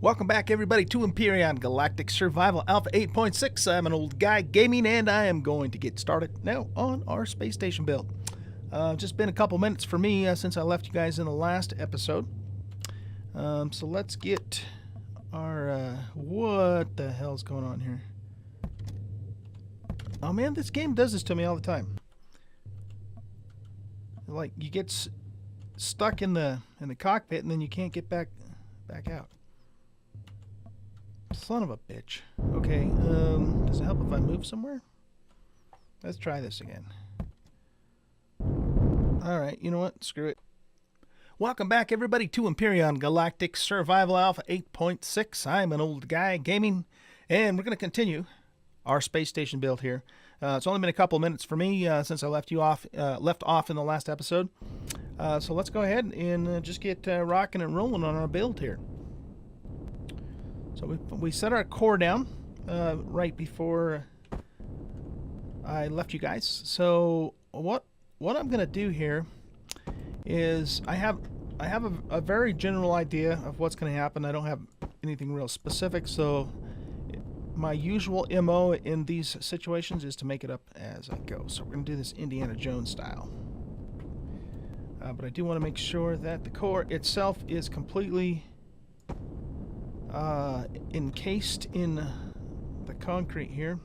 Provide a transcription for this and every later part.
Welcome back, everybody, to Empyrion Galactic Survival Alpha 8.6. I'm an old guy gaming, and I am going to get started now on our space station build. Just been a couple minutes for me since I left you guys in the last episode. So let's get our... what the hell's going on here? Oh man, this game does this to me all the time. Like, you get stuck in the cockpit, and then you can't get back out. Son of a bitch. Okay, does it help if I move somewhere? Let's try this again. Alright, you know what? Screw it. Welcome back, everybody, to Empyrion Galactic Survival Alpha 8.6. I'm an old guy gaming, and we're going to continue our space station build here. It's only been a couple minutes for me since I left off in the last episode. So let's go ahead and just get rocking and rolling on our build here. So we set our core down right before I left you guys. So what I'm going to do here is I have a very general idea of what's going to happen. I don't have anything real specific, so my usual MO in these situations is to make it up as I go. So we're going to do this Indiana Jones style. But I do want to make sure that the core itself is completely encased in the concrete here.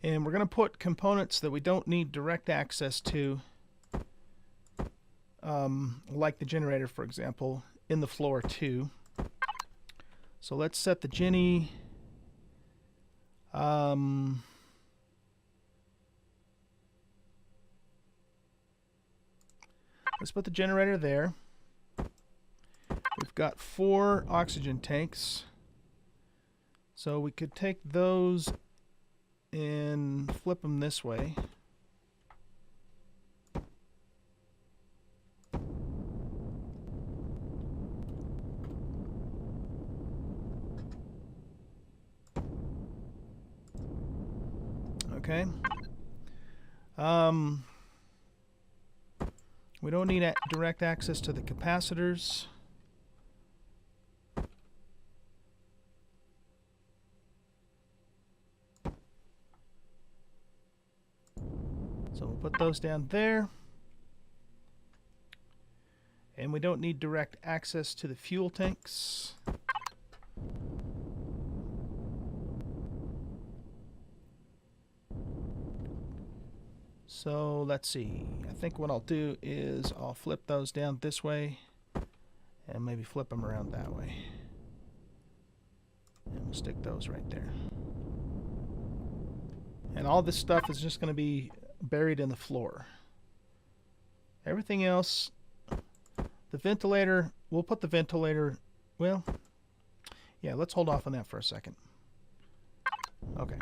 And we're going to put components that we don't need direct access to, like the generator, for example, in the floor too. So let's set the Jenny. Let's put the generator there. We've got 4 oxygen tanks. So we could take those and flip them this way. Okay. We don't need direct access to the capacitors. So we'll put those down there. And we don't need direct access to the fuel tanks. So let's see. I think what I'll do is I'll flip those down this way and maybe flip them around that way. And we'll stick those right there. And all this stuff is just going to be buried in the floor. Everything else, the ventilator, we'll put the ventilator, well, yeah, let's hold off on that for a second. Okay.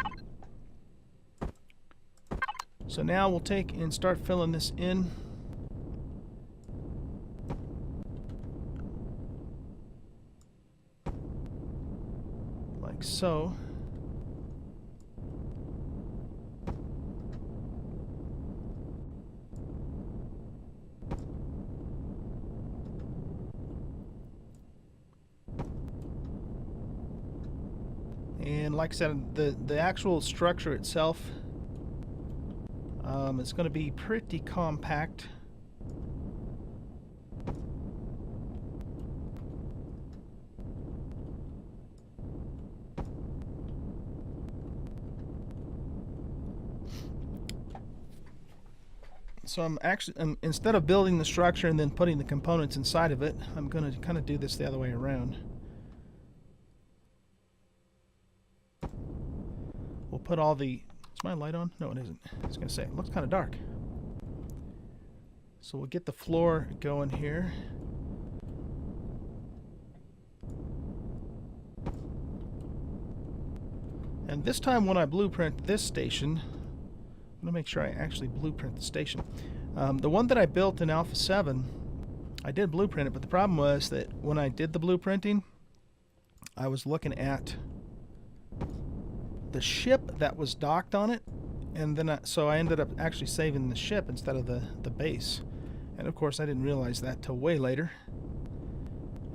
So now we'll take and start filling this in. Like so. And like I said, the actual structure itself, it's going to be pretty compact. So I'm actually, instead of building the structure and then putting the components inside of it, I'm going to kind of do this the other way around. We'll put all the... Is my light on? No, it isn't. I was going to say, it looks kind of dark. So we'll get the floor going here. And this time when I blueprint this station, I'm going to make sure I actually blueprint the station. The one that I built in Alpha 7, I did blueprint it, but the problem was that when I did the blueprinting, I was looking at the ship that was docked on it, and then so I ended up actually saving the ship instead of the base. And of course I didn't realize that till way later.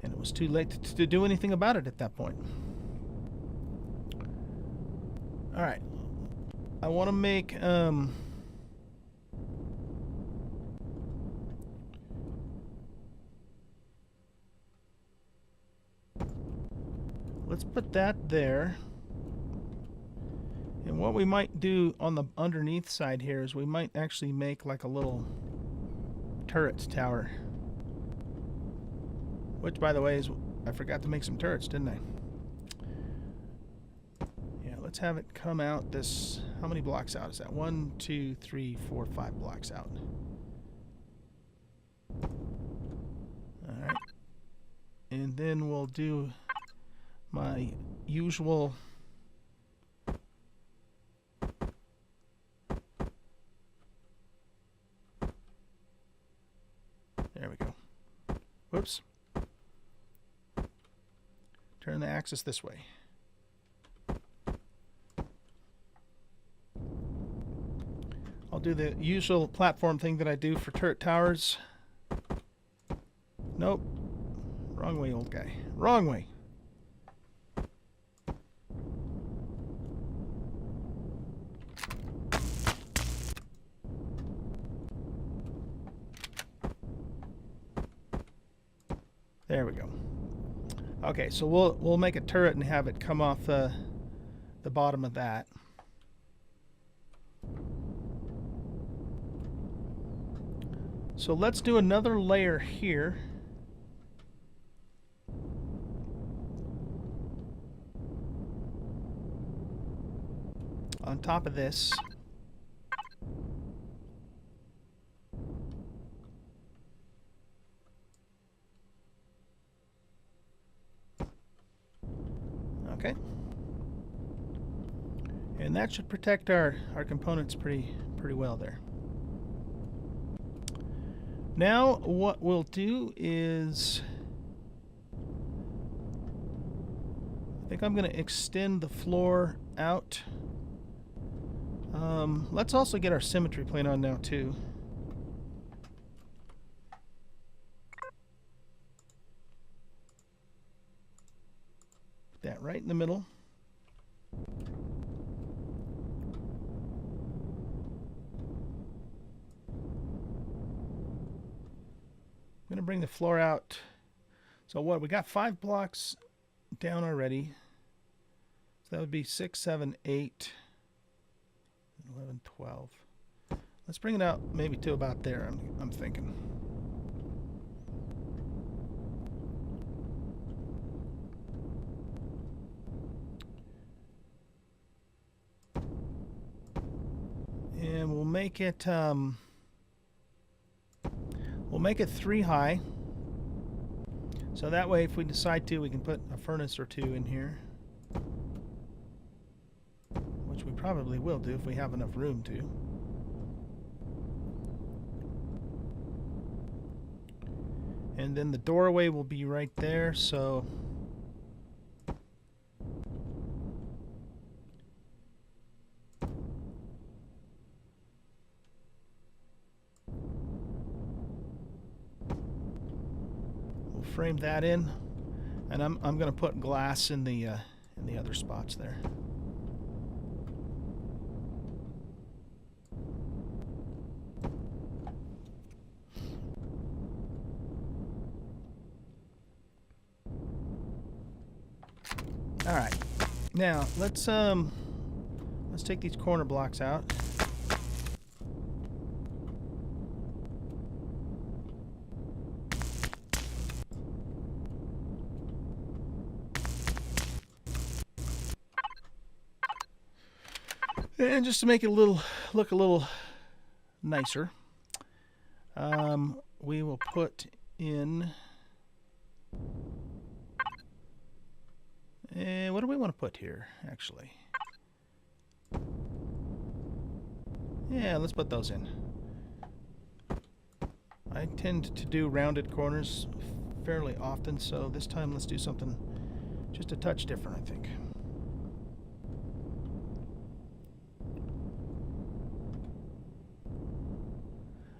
And it was too late to do anything about it at that point. Alright. I want to make... let's put that there. And what we might do on the underneath side here is we might actually make like a little turret tower. Which, by the way, is... I forgot to make some turrets, didn't I? Yeah, let's have it come out this... How many blocks out is that? 1, 2, 3, 4, 5 blocks out. Alright. And then we'll do my usual... There we go. Whoops. Turn the axis this way. I'll do the usual platform thing that I do for turret towers. Nope. Wrong way, old guy. Wrong way. There we go. Okay, so we'll make a turret and have it come off the bottom of that. So let's do another layer here. On top of this. Okay. And that should protect our components pretty well there. Now what we'll do is... I think I'm going to extend the floor out. Let's also get our symmetry plane on now too. Put that right in the middle. I'm going to bring the floor out. So what, we got 5 blocks down already. So that would be 6, 7, 8, 11, 12. Let's bring it out maybe to about there, I'm thinking. And we'll make it 3 high. So that way if we decide to, we can put a furnace or 2 in here. Which we probably will do if we have enough room to. And then the doorway will be right there, so... we'll frame that in, and I'm going to put glass in the other spots there. All right, now let's take these corner blocks out. And just to make it look a little nicer, we will put in. What do we want to put here, actually? Yeah, let's put those in. I tend to do rounded corners fairly often, so this time let's do something just a touch different, I think.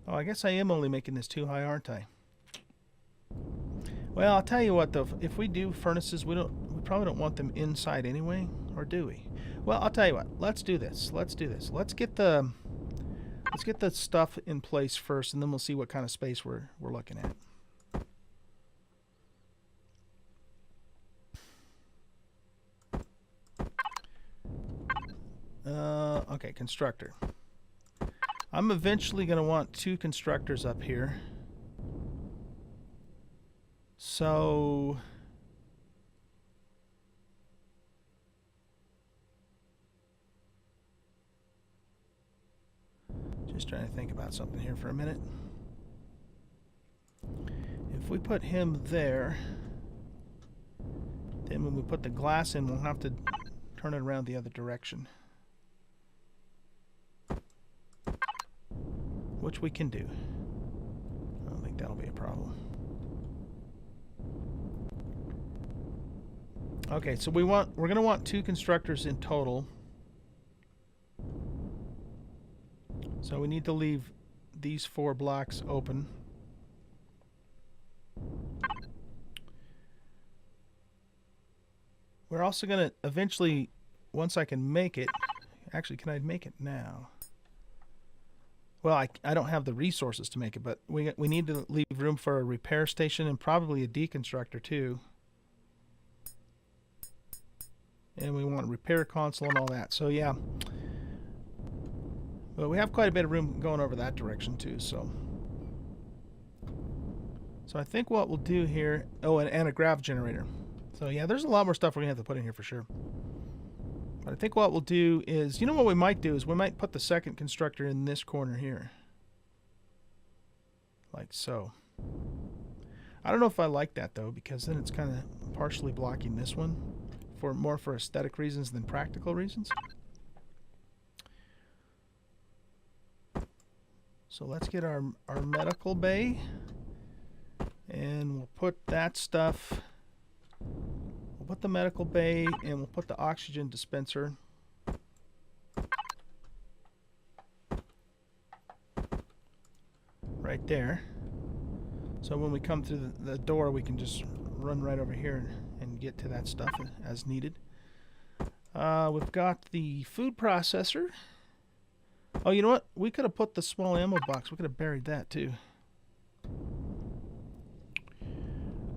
Oh, I guess I am only making this 2 high, aren't I? Well, I'll tell you what though, if we do furnaces, we probably don't want them inside anyway, or do we? Well, I'll tell you what. Let's do this. Let's do this. Let's get the stuff in place first, and then we'll see what kind of space we're looking at. Okay, constructor. I'm eventually going to want 2 constructors up here. So just trying to think about something here for a minute. If we put him there, then when we put the glass in, we'll have to turn it around the other direction. Which we can do. I don't think that'll be a problem. Okay, so we're going to want 2 constructors in total. So we need to leave these 4 blocks open. We're also going to eventually, once I can make it, actually, can I make it now? Well, I don't have the resources to make it, but we need to leave room for a repair station and probably a deconstructor too. And we want a repair console and all that. So yeah. But we have quite a bit of room going over that direction too, so I think what we'll do here, oh, and a grav generator. So yeah, there's a lot more stuff we're gonna have to put in here for sure. But I think what we'll do is, you know what we might do is we might put the second constructor in this corner here. Like so. I don't know if I like that though, because then it's kind of partially blocking this one for more for aesthetic reasons than practical reasons. So let's get our medical bay, and we'll put that stuff. We'll put the medical bay, and we'll put the oxygen dispenser. Right there. So when we come through the door, we can just run right over here and get to that stuff as needed. We've got the food processor. Oh, you know what? We could have put the small ammo box. We could have buried that too.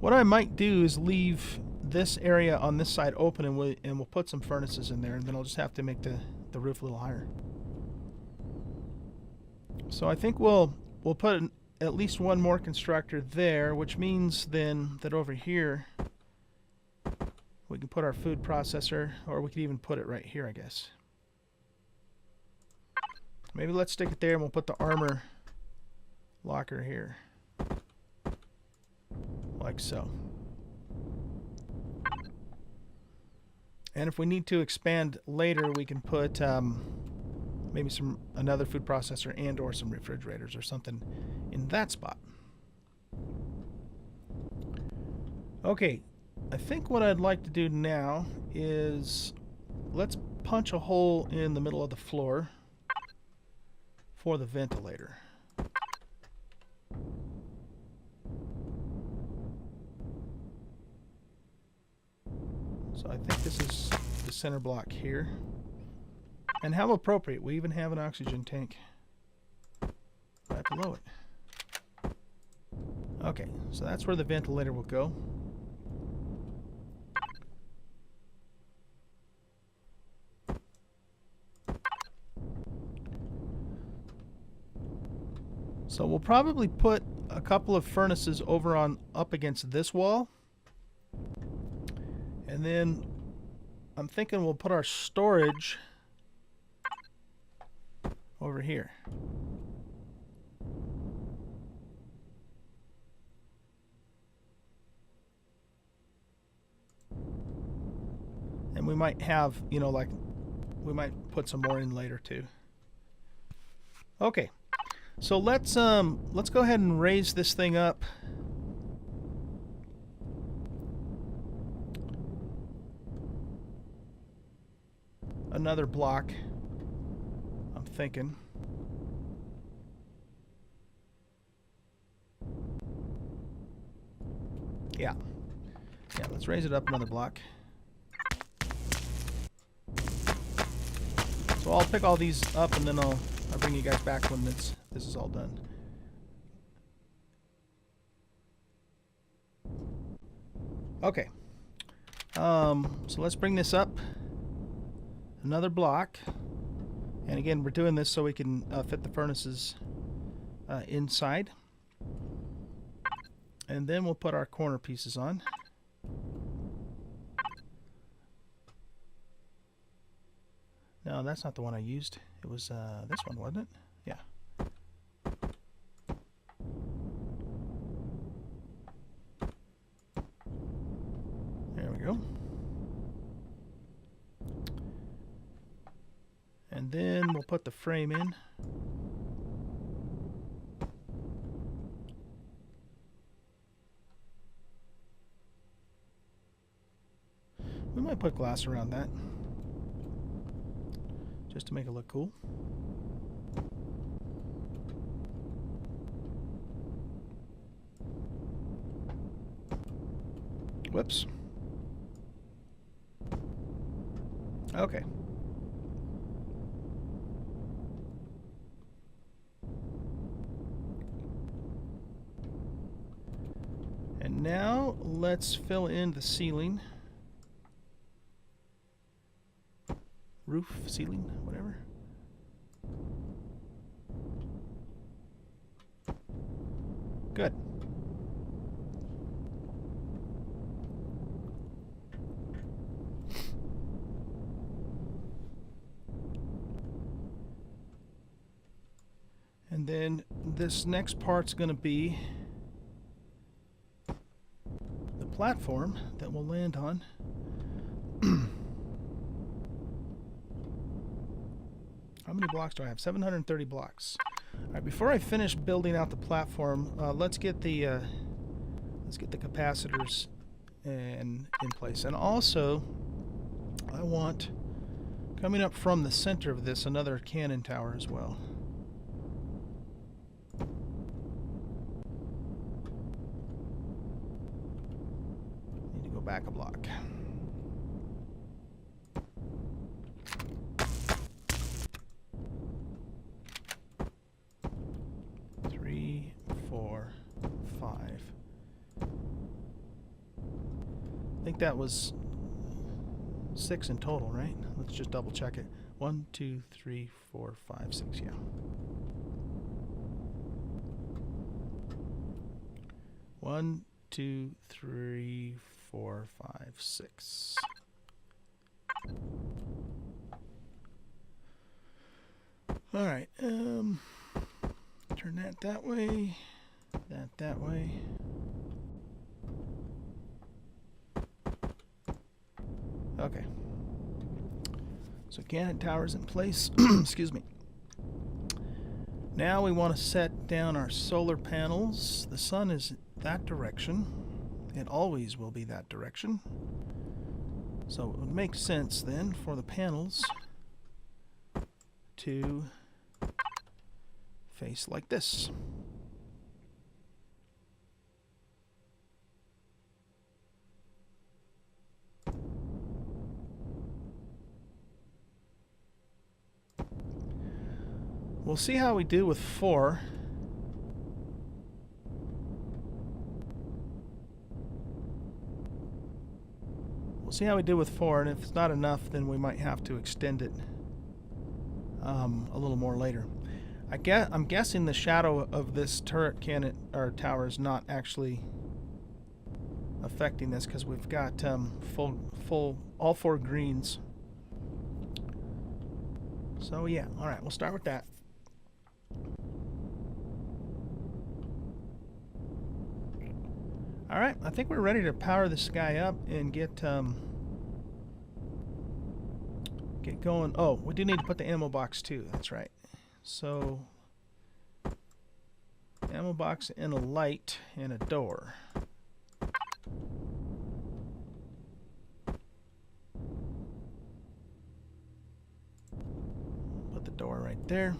What I might do is leave this area on this side open, and we'll put some furnaces in there, and then I'll just have to make the roof a little higher. So I think we'll put at least 1 more constructor there, which means then that over here we can put our food processor, or we could even put it right here, I guess. Maybe let's stick it there, and we'll put the armor locker here. Like so. And if we need to expand later, we can put maybe another food processor and or some refrigerators or something in that spot. Okay, I think what I'd like to do now is let's punch a hole in the middle of the floor for the ventilator. So I think this is the center block here. And how appropriate, we even have an oxygen tank right below it. Okay, so that's where the ventilator will go. So we'll probably put a couple of furnaces over up against this wall. And then I'm thinking we'll put our storage over here. And we might have, you know, like, we might put some more in later too. Okay. So let's go ahead and raise this thing up. Another block, I'm thinking. Yeah. Yeah, let's raise it up another block. So I'll pick all these up and then I'll bring you guys back when this is all done. Okay. So let's bring this up another block. And again, we're doing this so we can fit the furnaces inside. And then we'll put our corner pieces on. No, that's not the one I used. It was this one, wasn't it? Yeah. There we go. And then we'll put the frame in. We might put glass around that, just to make it look cool. Whoops. Okay. And now let's fill in the ceiling. Roof, ceiling, whatever. Good. And then this next part's going to be the platform that we'll land on. How many blocks do I have? 730 blocks. All right, before I finish building out the platform, let's get the capacitors in place. And also, I want, coming up from the center of this, another cannon tower as well. Need to go back a block. 3, 4, 5. I think that was 6 in total, right? Let's just double check it. 1, 2, 3, 4, 5, 6, yeah. 1, 2, 3, 4, 5, 6. All right. Turn that way. That way. Okay. So cannon tower's in place. Excuse me. Now we want to set down our solar panels. The sun is that direction. It always will be that direction. So it would make sense then for the panels to face like this. We'll see how we do with 4. We'll see how we do with 4, and if it's not enough, then we might have to extend it a little more later. I'm guessing the shadow of this turret cannon or tower is not actually affecting this because we've got all 4 greens. So yeah, all right, we'll start with that. All right, I think we're ready to power this guy up and get going. Oh, we do need to put the ammo box too. That's right. So, ammo box and a light and a door. Put the door right there.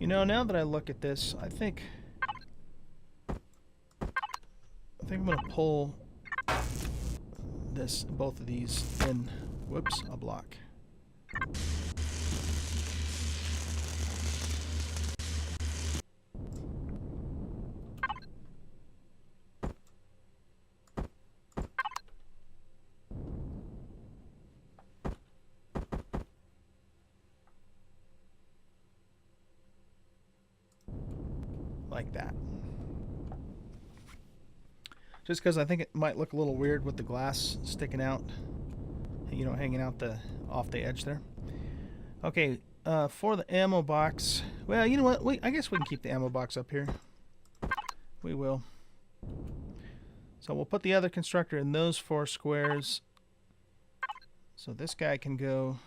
You know, now that I look at this, I think I'm going to pull both of these in, whoops, a block. Like that. Just because I think it might look a little weird with the glass sticking out, you know, hanging out off the edge there. Okay, for the ammo box, well, you know what? I guess we can keep the ammo box up here. We will. So we'll put the other constructor in those 4 squares. So this guy can go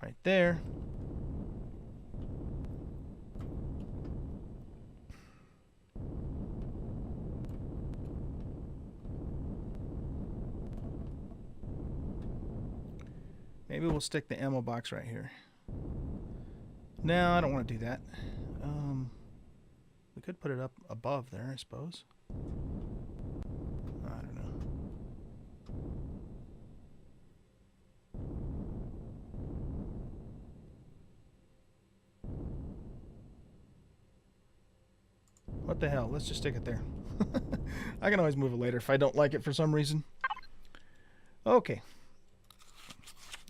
right there. Maybe we'll stick the ammo box right here. No, I don't want to do that. We could put it up above there, I suppose. I don't know. What the hell? Let's just stick it there. I can always move it later if I don't like it for some reason. Okay.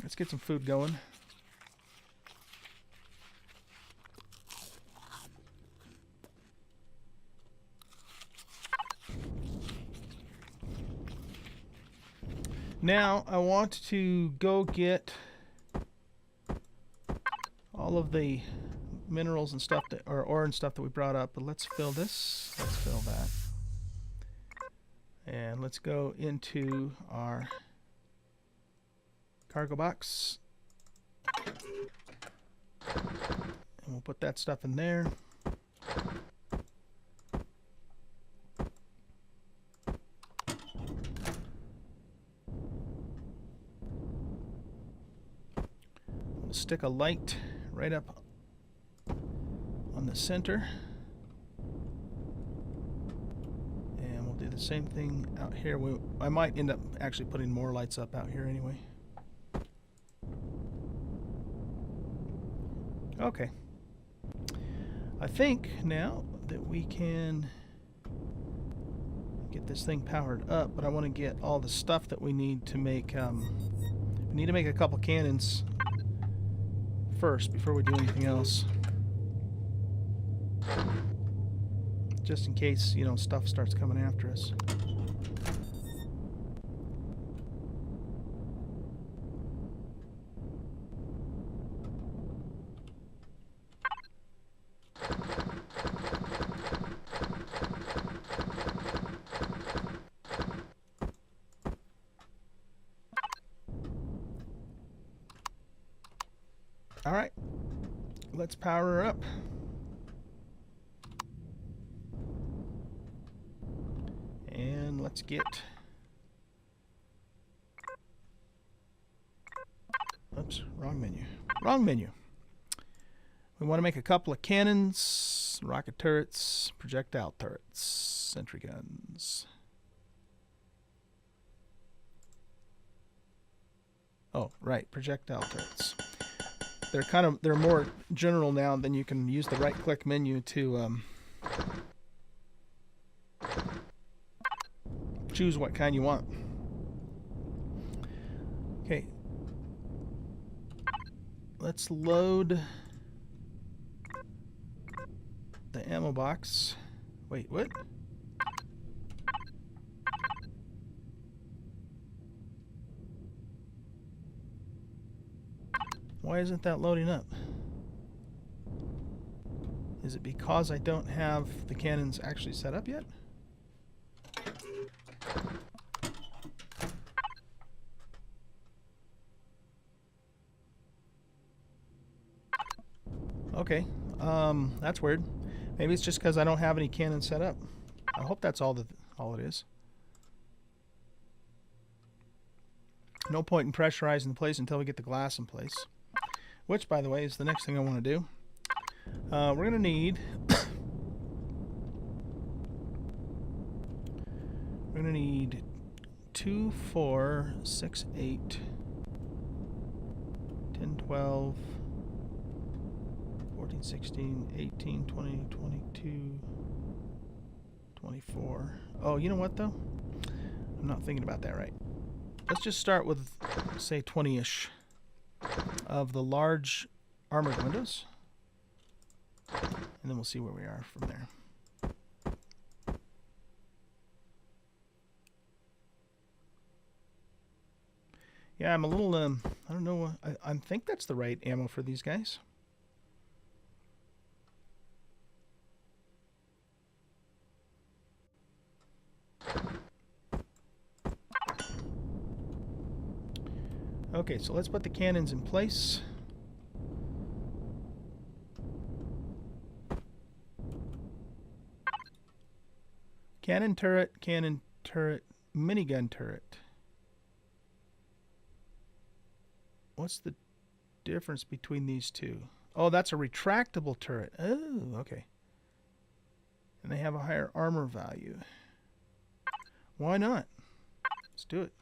Let's get some food going. Now I want to go get all of the minerals and stuff or ore and stuff that we brought up, but let's fill this. Let's fill that. And let's go into our cargo box. And we'll put that stuff in there. We'll stick a light right up on the center. And we'll do the same thing out here. I might end up actually putting more lights up out here anyway. Okay. I think now that we can get this thing powered up, but I want to get all the stuff that we need to make. We need to make a couple cannons first before we do anything else. Just in case, you know, stuff starts coming after us. All right, let's power her up. And let's get, oops, wrong menu. Wrong menu. We want to make a couple of cannons, rocket turrets, projectile turrets, sentry guns. Oh, right, projectile turrets. They're more general now than you can use the right click menu to choose what kind you want. Okay. Let's load the ammo box. Wait, what? Why isn't that loading up? Is it because I don't have the cannons actually set up yet? Okay, that's weird. Maybe it's just because I don't have any cannons set up. I hope that's all it is. No point in pressurizing the place until we get the glass in place. which, by the way, is the next thing I want to do. We're going to need... we're going to need 2, 4, 6, 8, 10, 12, 14, 16, 18, 20, 22, 24. Oh, you know what, though? I'm not thinking about that right. Let's just start with, say, 20-ish of the large armored windows. And then we'll see where we are from there. Yeah, I'm a little, I don't know, I think that's the right ammo for these guys. Okay, so let's put the cannons in place. Cannon turret, minigun turret. What's the difference between these two? Oh, that's a retractable turret. Oh, okay. And they have a higher armor value. Why not? Let's do it.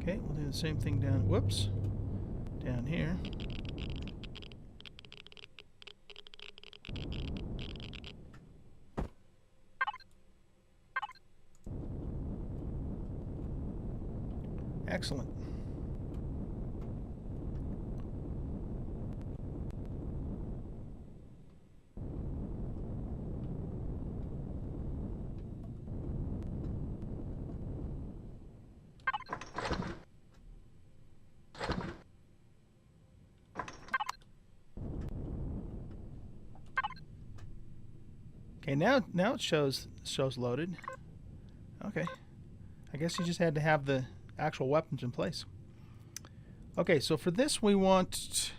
Okay, we'll do the same thing down, whoops, down here. Excellent. Okay, now it shows loaded. Okay. I guess you just had to have the actual weapons in place. Okay, so for this we want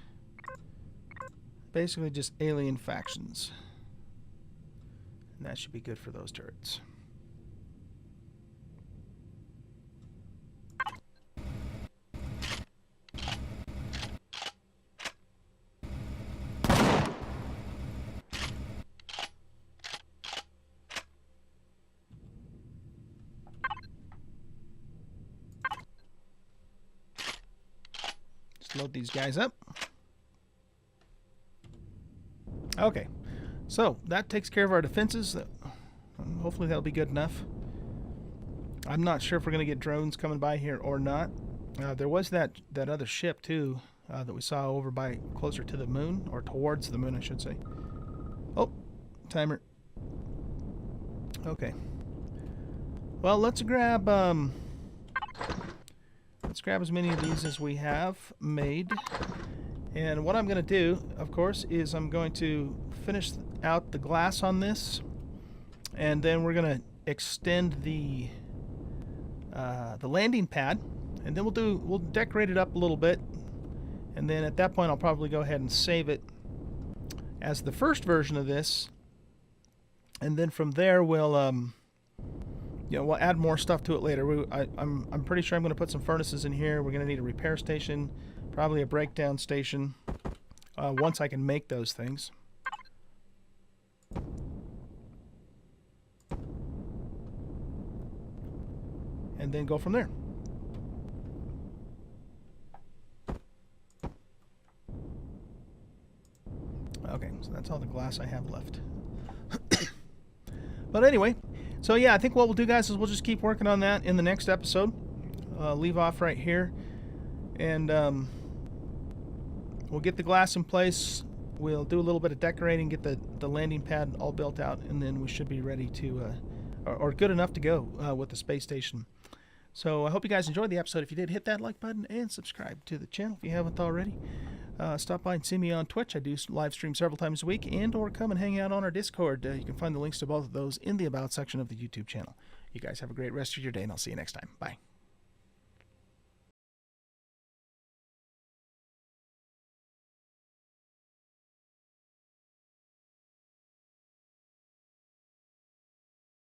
basically just alien factions. And that should be good for those turrets. Load these guys up. Okay, so that takes care of our defenses. Hopefully that'll be good enough. I'm not sure if we're going to get drones coming by here or not. There was that other ship too that we saw over by closer to the moon, or towards the moon I should say. Oh, timer. Okay. Well, let's grab as many of these as we have made. And what I'm going to do, of course, is I'm going to finish out the glass on this, and then we're going to extend the landing pad, and then we'll decorate it up a little bit, and then at that point I'll probably go ahead and save it as the first version of this, and then from there we'll we'll add more stuff to it later. I'm pretty sure I'm going to put some furnaces in here. We're going to need a repair station, probably a breakdown station, once I can make those things. And then go from there. Okay, so that's all the glass I have left. But anyway, so yeah, I think what we'll do, guys, is we'll just keep working on that in the next episode. Leave off right here, and we'll get the glass in place. We'll do a little bit of decorating, get the landing pad all built out, and then we should be ready to, or good enough to go with the space station. So I hope you guys enjoyed the episode. If you did, hit that like button and subscribe to the channel if you haven't already. Stop by and see me on Twitch. I do live stream several times a week, and or come and hang out on our Discord. You can find the links to both of those in the About section of the YouTube channel. You guys have a great rest of your day, and I'll see you next time. Bye.